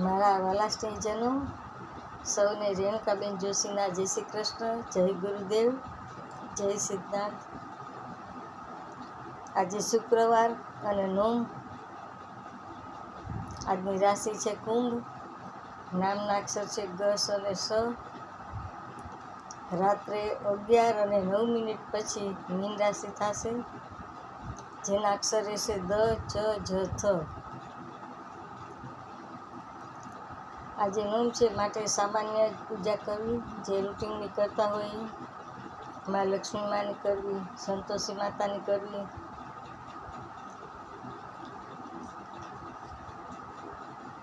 મારા વાલા સ્નેહીજનો, સૌને રેણુકાબેન જોશીના જય શ્રી કૃષ્ણ, જય ગુરુદેવ, જય સિદ્ધનાથ. આજે શુક્રવાર અને નોમ. આજની રાશિ છે કુંભ. નામના અક્ષર છે ગસ અને સ. રાત્રે 11:09 પછી મીન રાશિ થશે, જેના અક્ષર રહેશે દ, ચ, જ, થ. આજે નોમ છે, માટે સામાન્ય પૂજા કરવી, જે રૂટિનની કરતા હોય. મા લક્ષ્મી માની કરવી, સંતોષી માતાની કરવી.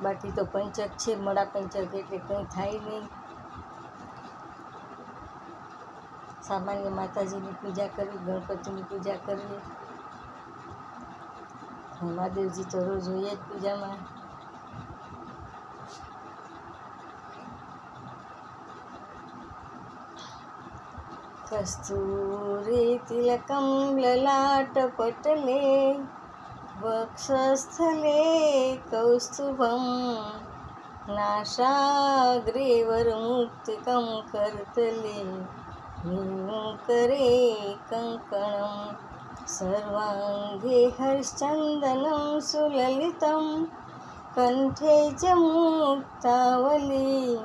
બાકી તો પંચક છે, મળા પંચક, એટલે કંઈ થાય નહીં. સામાન્ય માતાજીની પૂજા કરવી, ગણપતિની પૂજા કરવી. મહાદેવજી તો રોજ હોય જ પૂજામાં. કસ્તૂરી તિલકમ લલાટપટલે વક્ષસ્થલે કૌસ્તુભમ નાસાગ્રે વરમુક્તિકમ કરતલે કરે કંકણમ સર્વાંગે હર્ષચંદનમ સુલલિતમ કંઠે ચ મુક્તાવલી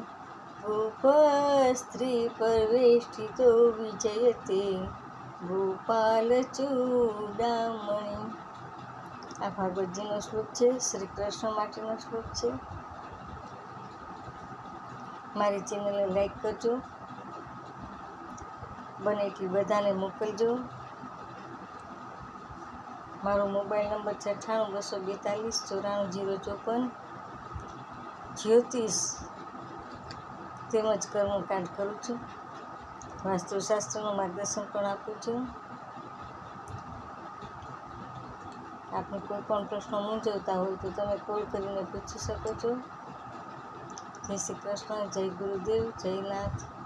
ભૂપસ્ત્રી પરવેષ્ટિતો વિજયતે ગોપાલચૂડામણી. આ ભાગવતજીનો શ્લોક છે, શ્રી કૃષ્ણ માટેનો શ્લોક છે. મારી ચેનલને લાઈક કરજો, બને એટલી બધાને મોકલજો. મારો મોબાઈલ નંબર છે 98 242 94 054. જ્યોતિષ તેમજ કર્મકાંડ કરું છું. વાસ્તુશાસ્ત્રનું માર્ગદર્શન પણ આપું છું. આપને કોઈ પણ પ્રશ્નો મૂંઝવતા હોય તો તમે કોલ કરીને પૂછી શકો છો. જય શ્રી કૃષ્ણ, જય ગુરુદેવ, જય નાથ.